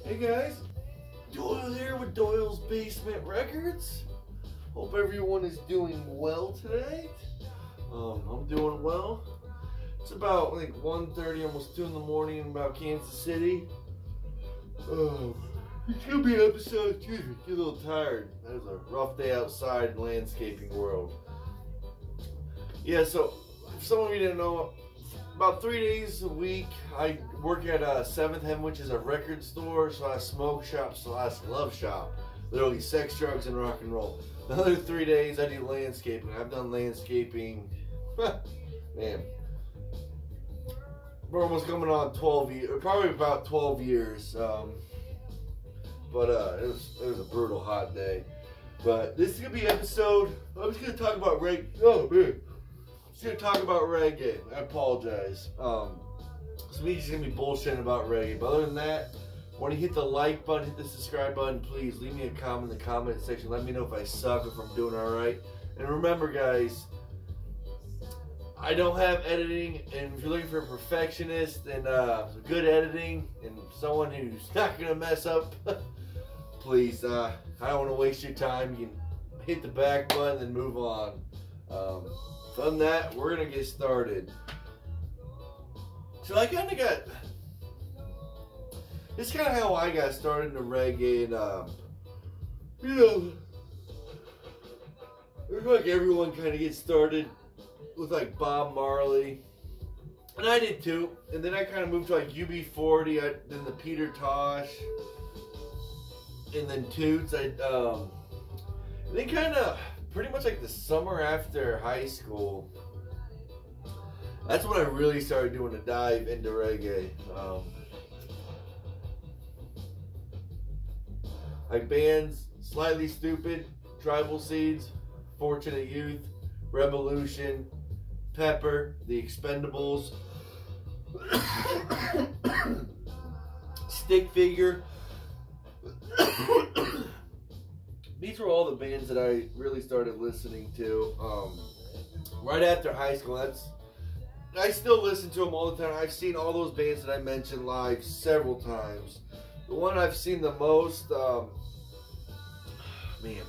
Hey guys, Doyle here with Doyle's Basement Records. Hope everyone is doing well today. I'm doing well. It's about like 1:30, almost 2 in the morning in about Kansas City. It's gonna be an episode, excuse me, get a little tired. That was a rough day outside in the landscaping world. Yeah, so if some of you didn't know, about 3 days a week, I work at 7th Heaven, which is a record store / smoke shop / love shop. Literally sex, drugs, and rock and roll. The other 3 days, I do landscaping. I've done landscaping, man, we're almost coming on 12 years, probably about 12 years. But it was a brutal hot day. But this is gonna be an episode. I'm just gonna talk about reggae. Oh man. I'm just gonna talk about reggae. I apologize. So me just gonna be bullshitting about reggae. But other than that, when you hit the like button, hit the subscribe button, please leave me a comment in the comment section. Let me know if I suck, if I'm doing alright. And remember guys, I don't have editing, and if you're looking for a perfectionist and good editing and someone who's not gonna mess up, please, I don't want to waste your time. You can hit the back button and move on. Other than that, we're gonna get started. So I kind of got, it's kind of how I got started into reggae, and you know, it's like everyone kind of gets started with like Bob Marley, and I did too. And then I kind of moved to like UB40, then the Peter Tosh, and then Toots. Then kind of pretty much like the summer after high school, that's when I really started doing a dive into reggae. Like bands, Slightly Stupid, Tribal Seeds, Fortunate Youth, Revolution, Pepper, The Expendables, Stick Figure. These were all the bands that I really started listening to right after high school. I still listen to them all the time. I've seen all those bands that I mentioned live several times. The one I've seen the most, man,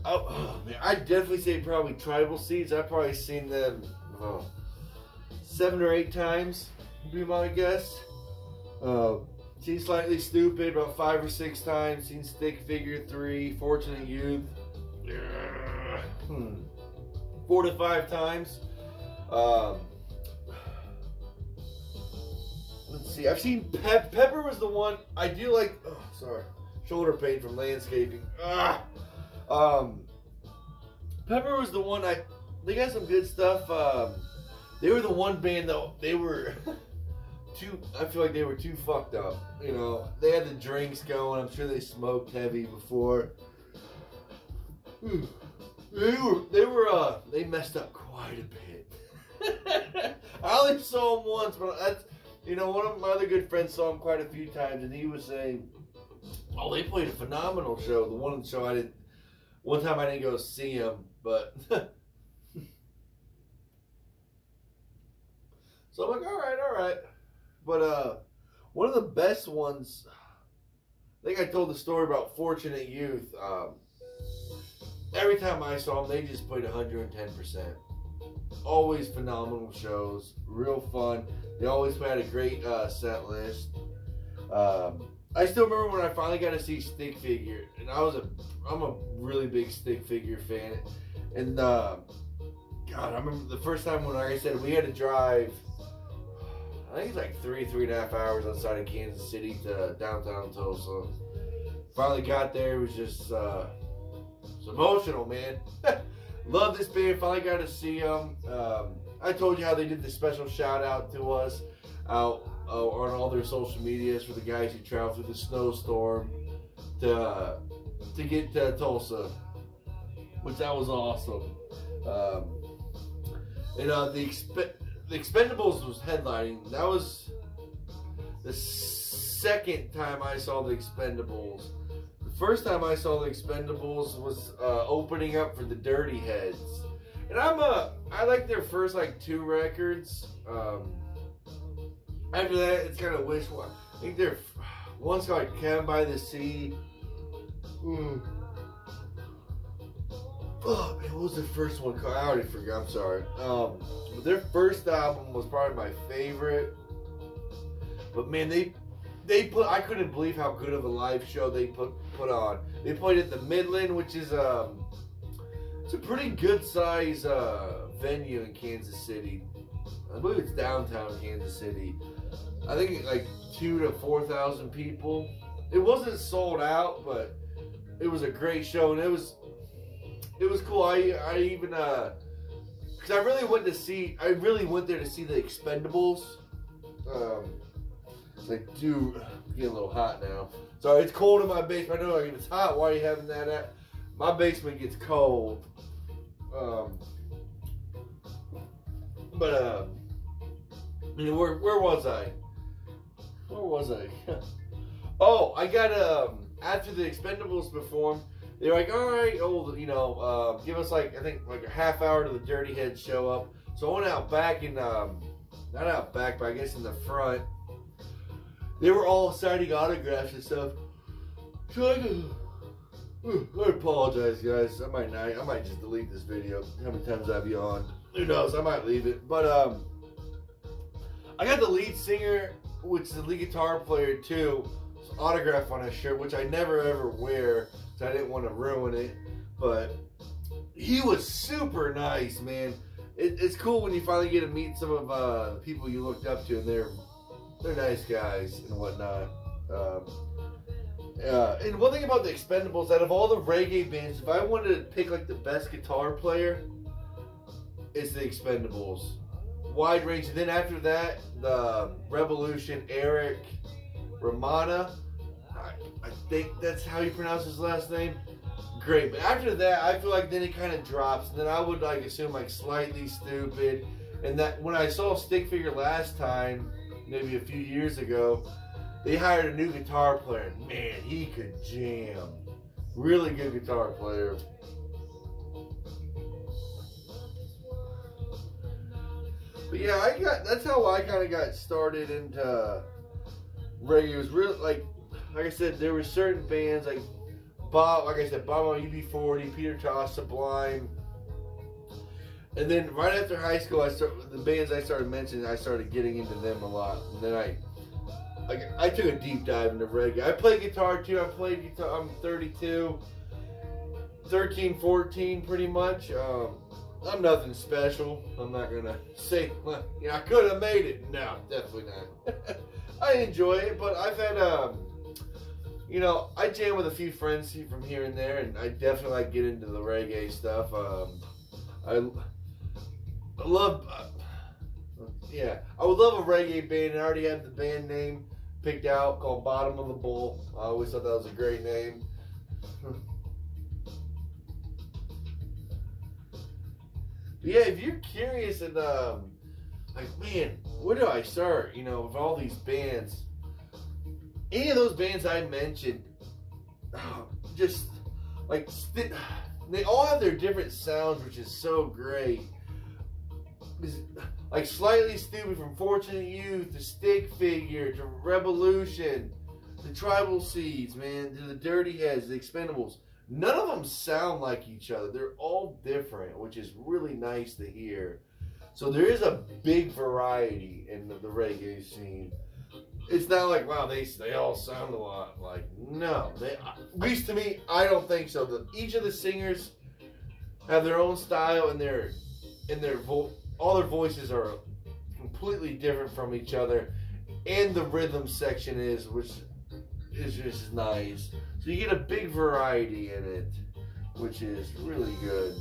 I'd definitely say probably Tribal Seeds. I've probably seen them 7 or 8 times, would be my guess. Seen Slightly Stupid about 5 or 6 times. Seen Stick Figure 3, Fortunate Youth 4 to 5 times. Let's see. I've seen Pepper was the one I do like. Oh, sorry, shoulder pain from landscaping. Pepper was the one they got some good stuff. They were the one band though. They were I feel like they were too fucked up. You know, they had the drinks going. I'm sure they smoked heavy before. They messed up quite a bit. I only saw them once, but that's, you know, one of my other good friends saw him quite a few times, and he was saying, "Oh, they played a phenomenal show." The one show one time I didn't go see him, but so I'm like, all right. But one of the best ones, I think I told the story about Fortunate Youth. Every time I saw them, they just played 110%. Always phenomenal shows, real fun. They always had a great set list. I still remember when I finally got to see Stick Figure, and I'm a really big Stick Figure fan. And God, I remember the first time when, like I said, we had to drive, I think it's like 3.5 hours outside of Kansas City to downtown Tulsa. Finally got there. It was just it's emotional, man. Love this band. Finally got to see them. I told you how they did the special shout out to us out on all their social medias for the guys who traveled through the snowstorm to get to Tulsa, which that was awesome. And the Expendables was headlining. That was the second time I saw the Expendables. The first time I saw the Expendables was opening up for the Dirty Heads. And I like their first like 2 records. After that, it's kind of wishful. I think their One's called Cabin by the Sea. Oh man, what was the first one called? I already forgot. I'm sorry. But their first album was probably my favorite. But man, they put. I couldn't believe how good of a live show they put on. They played at the Midland, which is it's a pretty good size venue in Kansas City. I believe it's downtown Kansas City. I think like 2,000 to 4,000 people. It wasn't sold out, but it was a great show, and it was cool. I even because I really went there to see the Expendables. It's like, dude, it's getting a little hot now. Sorry, it's cold in my basement. I know it's hot. Why are you having that at? My basement gets cold. You know, where was I? Where was I? Oh, I got after the Expendables performed, they're like, all right, you know, give us like, I think like a half hour to the Dirty Heads show up. So I went out back and not out back, but I guess in the front. They were all signing autographs and stuff. So I apologize, guys. I might just delete this video. How many times I've yawned? Who knows? I might leave it. But I got the lead singer, which is the lead guitar player too, autograph on his shirt, which I never ever wear, so I didn't want to ruin it. But he was super nice, man. It's cool when you finally get to meet some of the people you looked up to, and they're nice guys and whatnot. And one thing about the Expendables, out of all the reggae bands, if I wanted to pick like the best guitar player, it's the Expendables. Wide range. And then after that, the Revolution, Eric Romana. I think that's how you pronounce his last name. Great. But after that, I feel like then it kind of drops. And then I would like assume like Slightly Stupid. And that when I saw Stick Figure last time, maybe a few years ago, they hired a new guitar player. Man, he could jam. Really good guitar player. But yeah, that's how I kind of got started into reggae. It was really like I said, there were certain bands like Bob on UB40, Peter Tosh, Sublime. And then right after high school, the bands I started mentioning, I started getting into them a lot. And then I took a deep dive into reggae. I play guitar too. I played guitar. I'm 32, 13, 14 pretty much. I'm nothing special. I'm not gonna say, well, you know, I could have made it. No, definitely not. I enjoy it, but I've had you know, I jam with a few friends from here and there, and I definitely like get into the reggae stuff. I love, yeah, I would love a reggae band. I already have the band name picked out called Bottom of the Bowl. I always thought that was a great name. But yeah, if you're curious and like, man, where do I start? You know, with all these bands, any of those bands I mentioned, just like they all have their different sounds, which is so great. Like Slightly Stupid, from Fortunate Youth to Stick Figure to Revolution, the Tribal Seeds, man, to the Dirty Heads, the Expendables. None of them sound like each other. They're all different, which is really nice to hear. So there is a big variety in the reggae scene. It's not like, wow, they all sound a lot. Like, no. At least to me, I don't think so. Each of the singers have their own style, and all their voices are completely different from each other. And the rhythm section which is just nice. So you get a big variety in it, which is really good.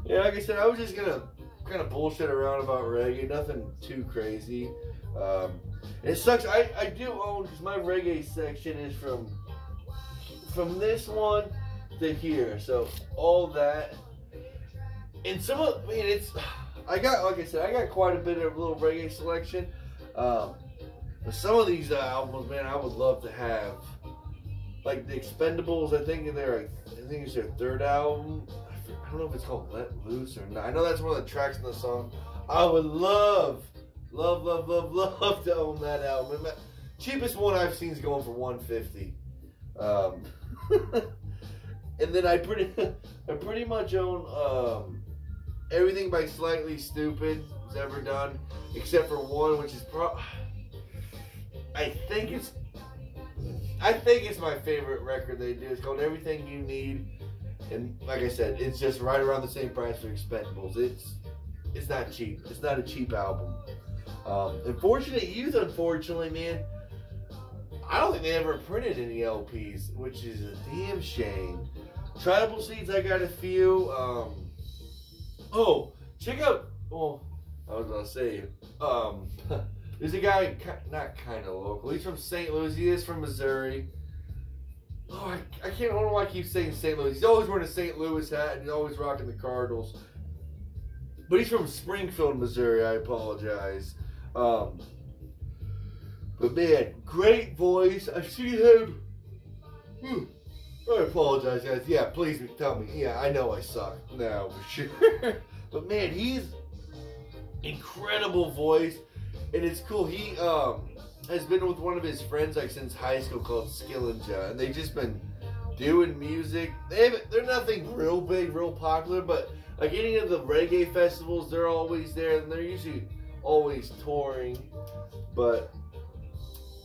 Yeah, like I said, I was just gonna kind of bullshit around about reggae, nothing too crazy. It sucks. I do own, because my reggae section is from this one to here, so all that. And some of, man, like I said, I got quite a bit of little reggae selection. But some of these albums, man, I would love to have. Like the Expendables, I think it's their third album. I don't know if it's called Let Loose or not. I know that's one of the tracks in the song. I would love to own that album. cheapest one I've seen is going for $150. And then I pretty much own everything by Slightly Stupid was ever done, except for one, which is I think it's my favorite record they do. It's called Everything You Need, and like I said, it's just right around the same price for Expendables. It's not cheap. It's not a cheap album. Unfortunate Youth, unfortunately, man, I don't think they ever printed any LPs, which is a damn shame. Tribal Seeds, I got a few. Oh, check out. Oh, I was gonna say. There's a guy, not kind of local. He's from St. Louis. He is from Missouri. Oh, I can't. I don't know why I keep saying St. Louis. He's always wearing a St. Louis hat and he's always rocking the Cardinals. But he's from Springfield, Missouri. I apologize. But man, great voice. I see him. I apologize, guys. Yeah, please tell me. Yeah, I know I suck now for sure. But man, he's incredible voice, and it's cool. He has been with one of his friends like since high school called Skillinja, and they've just been doing music. They're nothing real big, real popular, but like any of the reggae festivals, they're always there, and they're usually always touring. But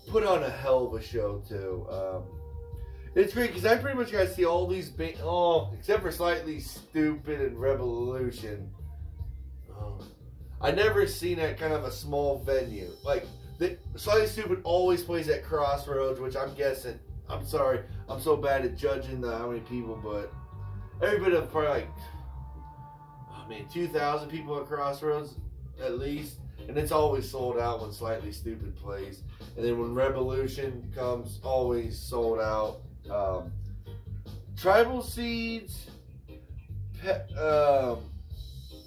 put on a hell of a show too. It's great because I pretty much got to see all these except for Slightly Stupid and Revolution. I never seen at kind of a small venue. Like, Slightly Stupid always plays at Crossroads, which I'm guessing, I'm sorry, I'm so bad at judging how many people, but every bit of probably like, 2,000 people at Crossroads at least. And it's always sold out when Slightly Stupid plays. And then when Revolution comes, always sold out. Tribal Seeds,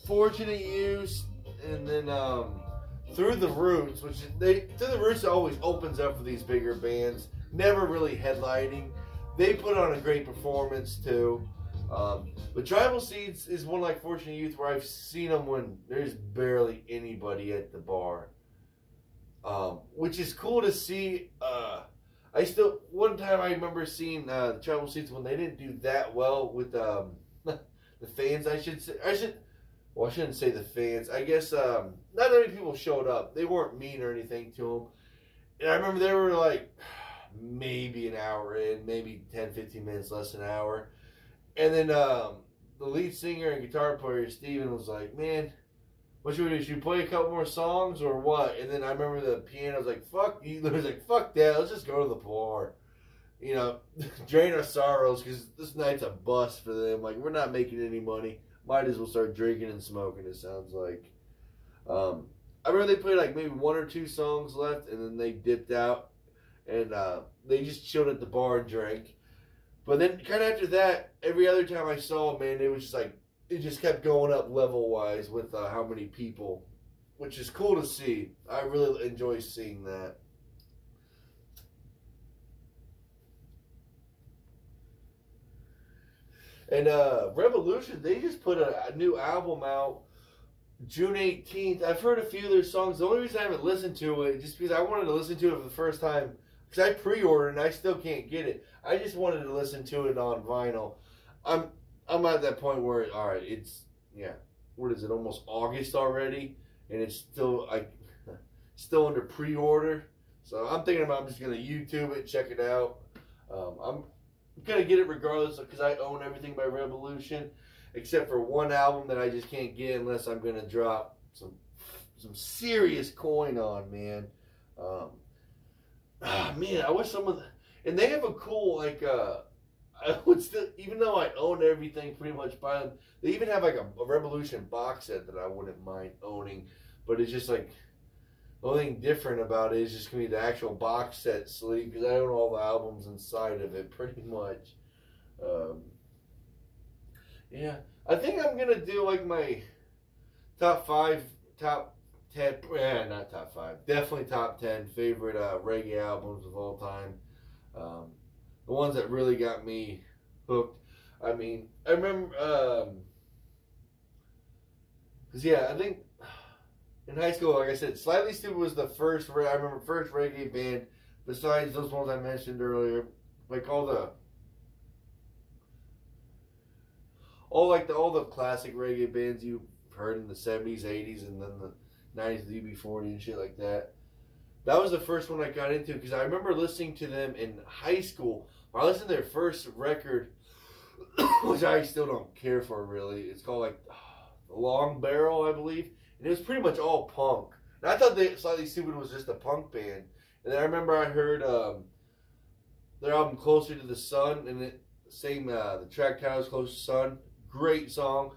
Fortunate Youth, and then Through the Roots, Through the Roots always opens up for these bigger bands, never really headlining. They put on a great performance too. But Tribal Seeds is one like Fortunate Youth where I've seen them when there's barely anybody at the bar, which is cool to see. One time I remember seeing the Tribal Seeds when they didn't do that well with the fans. I shouldn't say the fans. I guess not that many people showed up. They weren't mean or anything to them. And I remember they were like maybe an hour in, maybe 10, 15 minutes, less than an hour. And then the lead singer and guitar player, Steven, was like, man, what should we do? Should we play a couple more songs or what? And then I remember the piano was like, fuck that. Let's just go to the bar. You know, drain our sorrows because this night's a bust for them. Like, we're not making any money. Might as well start drinking and smoking, it sounds like. I remember they played like maybe 1 or 2 songs left and then they dipped out. And they just chilled at the bar and drank. But then kind of after that, every other time I saw them, man, it was just like, it just kept going up level-wise with how many people, which is cool to see. I really enjoy seeing that. And Revolution, they just put a new album out June 18th. I've heard a few of their songs. The only reason I haven't listened to it is just because I wanted to listen to it for the first time. Because I pre-ordered and I still can't get it. I just wanted to listen to it on vinyl. I'm at that point where, all right, it's, what is it, almost August already? And it's still, still under pre-order. So I'm thinking about, I'm just going to YouTube it, check it out. I'm going to get it regardless because I own everything by Revolution. Except for one album that I just can't get unless I'm going to drop some serious coin on, man. Man, I wish some of the, and they have a cool, like, I would still, even though I own everything pretty much by them, they even have like a Revolution box set that I wouldn't mind owning, but it's just like, the only thing different about it is just going to be the actual box set sleeve, because I own all the albums inside of it pretty much. Yeah, I think I'm going to do like my top 10, not top 5, definitely top 10 favorite reggae albums of all time. The ones that really got me hooked. I mean, I remember, because I think in high school, like I said, Slightly Stupid was the first, I remember first reggae band besides those ones I mentioned earlier, like all the classic reggae bands you heard in the 70s, 80s, and then the 90s, the UB40 and shit like that. That was the first one I got into because I remember listening to them in high school. I listened to their first record, which I still don't care for really. It's called like Long Barrel, I believe, and it was pretty much all punk. And I thought Slightly Stupid was just a punk band. And then I remember I heard their album Closer to the Sun, and the track title is Closer to the Sun. Great song.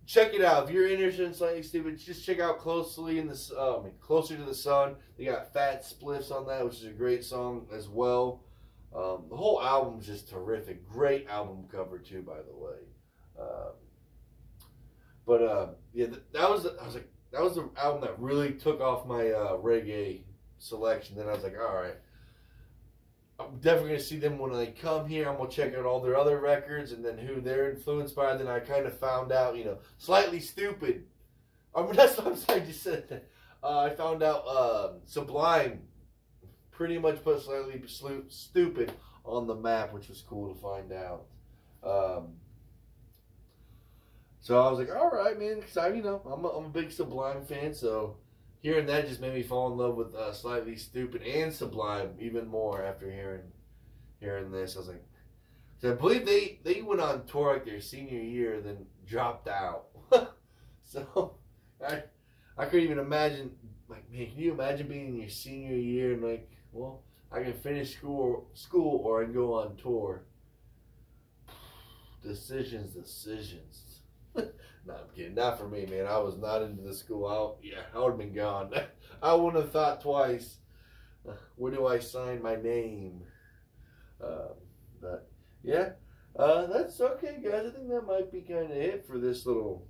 Check it out if you're interested in Slightly Stupid. Just check out Closer to the Sun. They got Fat Spliffs on that, which is a great song as well. The whole album is just terrific. Great album cover too, by the way. Yeah, that was the album that really took off my reggae selection. Then I was like, all right, I'm definitely gonna see them when they come here. I'm gonna check out all their other records and then who they're influenced by. Then I kind of found out, Slightly Stupid. I mean, that's what I'm saying. Just said that. I found out Sublime pretty much put Slightly Stupid on the map, which was cool to find out. So I was like, all right, man, because I'm a big Sublime fan, so hearing that just made me fall in love with Slightly Stupid and Sublime even more after hearing this. I was like, so I believe they went on tour like their senior year, then dropped out. So I couldn't even imagine. Like, man, can you imagine being in your senior year and like, well, I can finish school or I can go on tour. Decisions. No, I'm kidding. Not for me, man. I was not into the school. I would have been gone. I wouldn't have thought twice. Where do I sign my name? But yeah, that's okay, guys. I think that might be kind of it for this little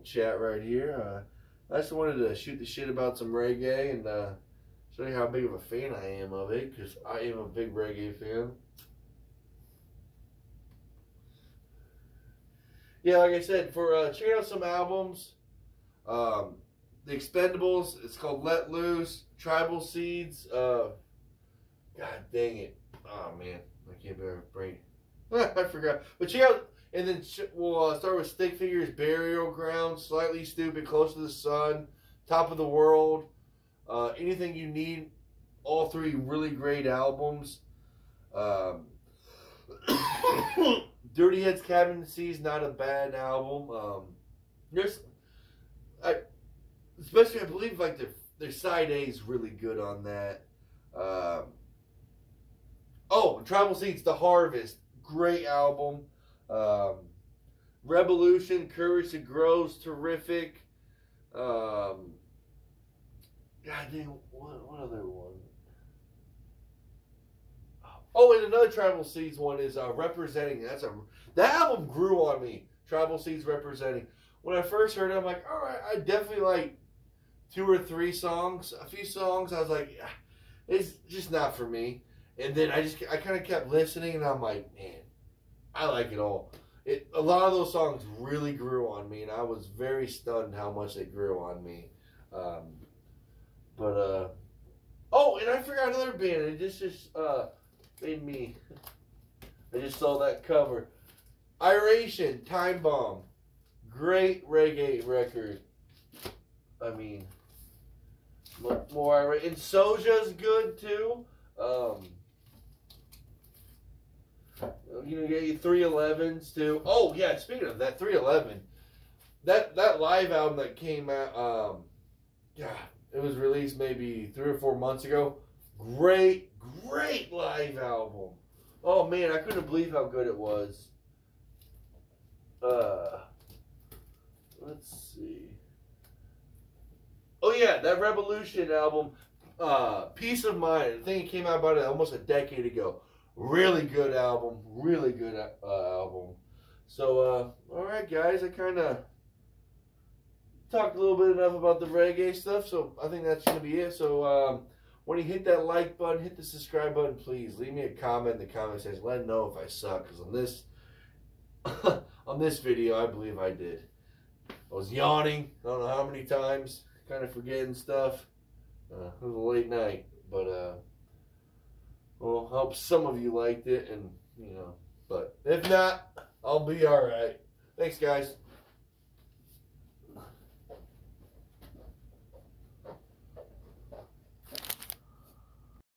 chat right here. I just wanted to shoot the shit about some reggae and show you how big of a fan I am of it, because I am a big reggae fan. Yeah, like I said, for check out some albums. The Expendables, it's called Let Loose. Tribal Seeds. God dang it. Oh, man. I can't bear brain. I forgot. But check out, and then we'll start with Stick Figures, Burial Ground, Slightly Stupid, Close to the Sun, Top of the World. Anything you need. All three really great albums. Dirty Heads Cabin in the Sea is not a bad album. Especially I believe like their side A is really good on that. Tribal Seeds, The Harvest, great album. Revolution, Courage to Grow is terrific. God dang, what other one? Oh, and another Tribal Seeds one is Representing. That album grew on me. Tribal Seeds, Representing. When I first heard it, I'm like, all right, I definitely like 2 or 3 songs. A few songs, I was like, it's just not for me. And then I kind of kept listening, and I'm like, man, I like it all. A lot of those songs really grew on me, and I was very stunned how much they grew on me. And I forgot another band. It just made me. I just saw that cover. Iration, Time Bomb. Great reggae record. I mean, more Iration. And Soja's good too. You get your 311s too. Oh yeah, speaking of that, 311. That live album that came out, it was released maybe 3 or 4 months ago. Great live album. Oh man, I couldn't believe how good it was. Let's see. Oh yeah, that Revolution album, Peace of Mind. I think it came out about almost a decade ago. Really good album. Really good album. So, alright guys, I kind of talked a little bit enough about the reggae stuff, so I think that's going to be it. So, when you hit that like button, hit the subscribe button, please. Leave me a comment in the comment section. Let me know if I suck, because on this video, I believe I did. I was yawning, I don't know how many times, kind of forgetting stuff. It was a late night, but hope some of you liked it, and but if not, I'll be all right. Thanks, guys.